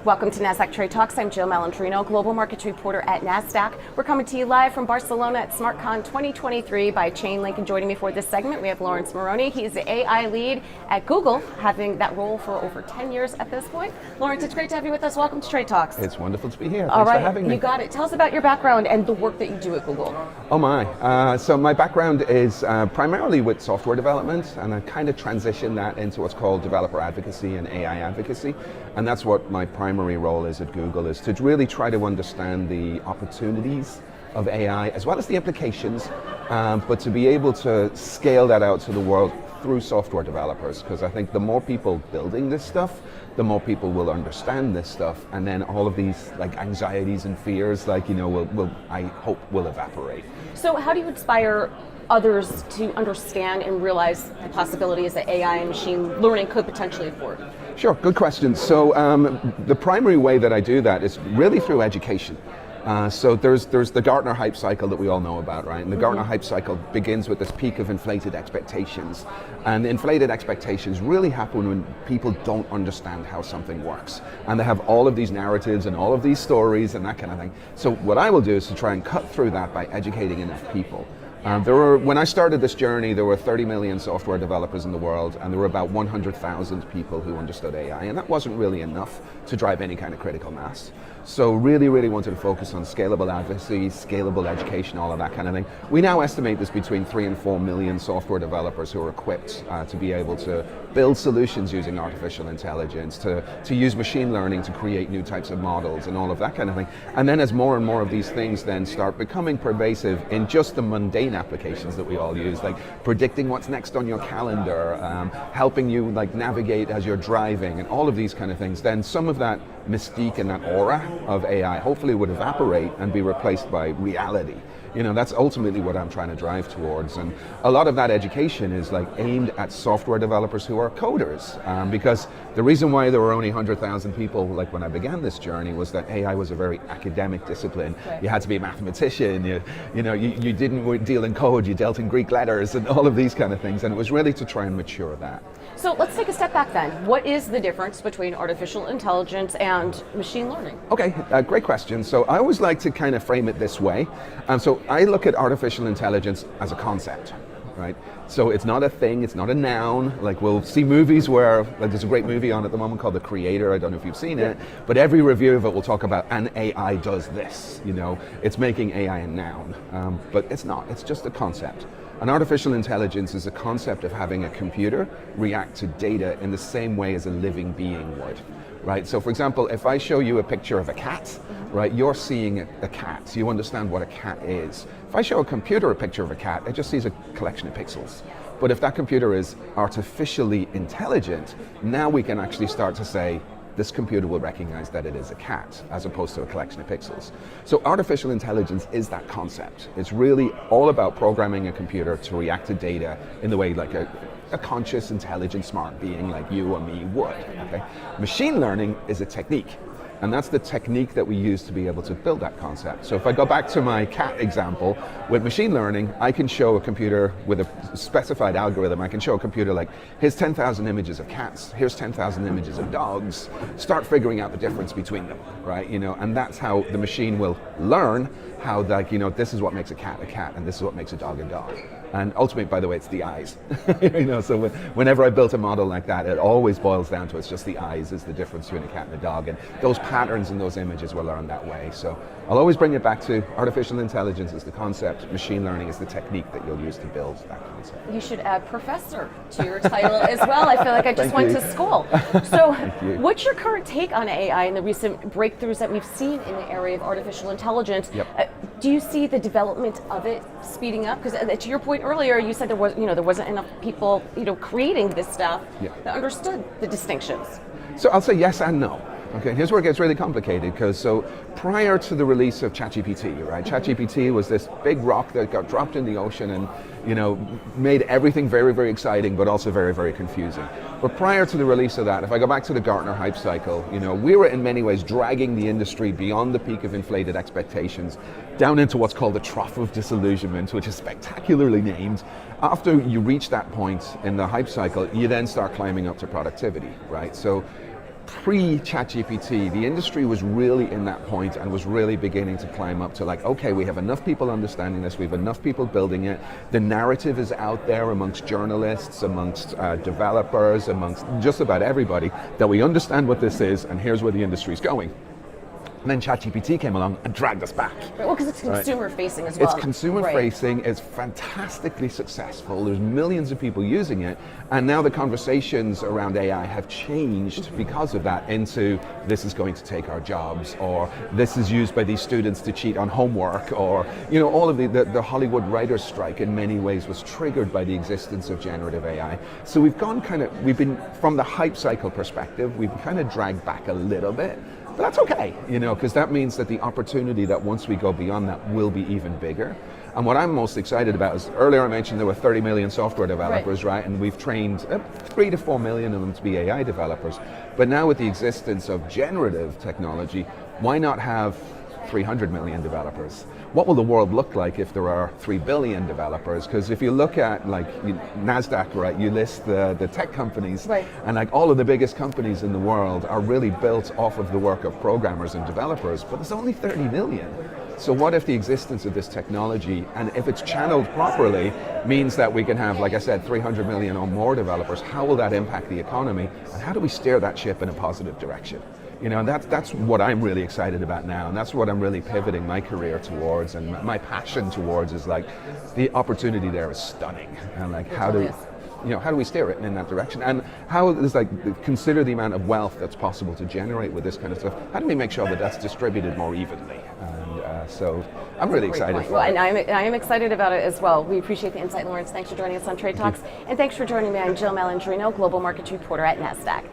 Welcome to Nasdaq TradeTalks. I'm Jill Malandrino, Global Markets Reporter at Nasdaq. We're coming to you live from Barcelona at SmartCon 2023 by Chainlink. And joining me for this segment, we have Laurence Moroney. He's the AI lead at Google, having that role for over 10 years at this point. Laurence, it's great to have you with us. Welcome to TradeTalks. It's wonderful to be here. Thanks for having me. You got it. Tell us about your background and the work that you do at Google. Oh my. So my background is primarily with software development, and I kind of transitioned that into what's called developer advocacy and AI advocacy. And that's what my primary role is at Google, is to really try to understand the opportunities of AI as well as the implications, but to be able to scale that out to the world through software developers, because I think the more people building this stuff, the more people will understand this stuff, and then all of these like anxieties and fears, like, you know, will I hope will evaporate. So how do you inspire others to understand and realize the possibilities that AI and machine learning could potentially afford? Sure, good question. So the primary way that I do that is really through education. So there's the Gartner hype cycle that we all know about, right? And the Gartner hype cycle begins with this peak of inflated expectations. And inflated expectations really happen when people don't understand how something works. And they have all of these narratives and all of these stories and that kind of thing. So what I will do is to try and cut through that by educating enough people. When I started this journey, there were 30 million software developers in the world, and there were about 100,000 people who understood AI, and that wasn't really enough to drive any kind of critical mass. So really wanted to focus on scalable advocacy, scalable education, all of that kind of thing. We now estimate there's between 3 and 4 million software developers who are equipped to be able to build solutions using artificial intelligence, to use machine learning to create new types of models and all of that kind of thing. And then as more and more of these things then start becoming pervasive in just the mundane applications that we all use, like predicting what's next on your calendar, helping you like navigate as you're driving, and all of these kind of things, then some of that mystique and that aura of AI hopefully would evaporate and be replaced by reality. You know, that's ultimately what I'm trying to drive towards. And a lot of that education is like aimed at software developers who are coders, because the reason why there were only 100,000 people, like when I began this journey, was that AI was a very academic discipline. Right. You had to be a mathematician, you didn't deal in code, you dealt in Greek letters and all of these kind of things. And it was really to try and mature that. So let's take a step back then. What is the difference between artificial intelligence and machine learning? Okay, great question. So I always like to kind of frame it this way. So I look at artificial intelligence as a concept, right? So it's not a thing, it's not a noun. Like we'll see movies where, like there's a great movie on at the moment called The Creator, I don't know if you've seen it, but every review of it will talk about an AI does this, you know, it's making AI a noun, but it's not, it's just a concept. An artificial intelligence is a concept of having a computer react to data in the same way as a living being would. Right, so for example, if I show you a picture of a cat, right, you're seeing a cat, so you understand what a cat is. If I show a computer a picture of a cat, it just sees a collection of pixels. But if that computer is artificially intelligent, now we can actually start to say, this computer will recognize that it is a cat, as opposed to a collection of pixels. So artificial intelligence is that concept. It's really all about programming a computer to react to data in the way like a conscious, intelligent, smart being like you or me would. Okay? Machine learning is a technique, and that's the technique that we use to be able to build that concept. So if I go back to my cat example, with machine learning, I can show a computer with a specified algorithm, I can show a computer like, here's 10,000 images of cats, here's 10,000 images of dogs, start figuring out the difference between them, right? You know, and that's how the machine will learn how, like, you know, this is what makes a cat, and this is what makes a dog. And ultimately, by the way, it's the eyes. You know, so whenever I built a model like that, it always boils down to it's just the eyes is the difference between a cat and a dog, and those patterns in those images were learned that way. So I'll always bring it back to artificial intelligence is the concept, machine learning is the technique that you'll use to build that concept. You should add professor to your title as well. I feel like I just went to school. So what's your current take on AI and the recent breakthroughs that we've seen in the area of artificial intelligence? Yep. Do you see the development of it speeding up? Because to your point earlier, you said there wasn't enough people, creating this stuff that understood the distinctions. So I'll say yes and no. Okay, here's where it gets really complicated, because so prior to the release of ChatGPT, right? ChatGPT was this big rock that got dropped in the ocean and, made everything very, very exciting, but also very, very confusing. But prior to the release of that, if I go back to the Gartner hype cycle, we were in many ways dragging the industry beyond the peak of inflated expectations down into what's called the trough of disillusionment, which is spectacularly named. After you reach that point in the hype cycle, you then start climbing up to productivity, right? So pre-ChatGPT, the industry was really in that point and was really beginning to climb up to like, okay, we have enough people understanding this, we have enough people building it, the narrative is out there amongst journalists, amongst developers, amongst just about everybody, that we understand what this is and here's where the industry is going. And then ChatGPT came along and dragged us back. Right, well, because it's consumer facing as well. It's consumer facing, it's fantastically successful, there's millions of people using it, and now the conversations around AI have changed because of that into this is going to take our jobs, or this is used by these students to cheat on homework, or all of the Hollywood writers' strike in many ways was triggered by the existence of generative AI. So we've been, from the hype cycle perspective, we've kind of dragged back a little bit. But that's okay, because that means that the opportunity that once we go beyond that will be even bigger. And what I'm most excited about is, earlier I mentioned there were 30 million software developers, right? And we've trained 3 to 4 million of them to be AI developers. But now with the existence of generative technology, why not have 300 million developers? What will the world look like if there are 3 billion developers? Because if you look at like Nasdaq, right, you list the tech companies, right, and like all of the biggest companies in the world are really built off of the work of programmers and developers, but there's only 30 million. So what if the existence of this technology, and if it's channeled properly, means that we can have, like I said, 300 million or more developers? How will that impact the economy? And how do we steer that ship in a positive direction? That's what I'm really excited about now, and that's what I'm really pivoting my career towards, and my passion towards is like, the opportunity there is stunning, and like how do we steer it in that direction, and how is consider the amount of wealth that's possible to generate with this kind of stuff. How do we make sure that that's distributed more evenly? And so I'm really excited for it. And I am excited about it as well. We appreciate the insight, Laurence. Thanks for joining us on Trade Talks, and thanks for joining me. I'm Jill Malandrino, Global Markets Reporter at Nasdaq.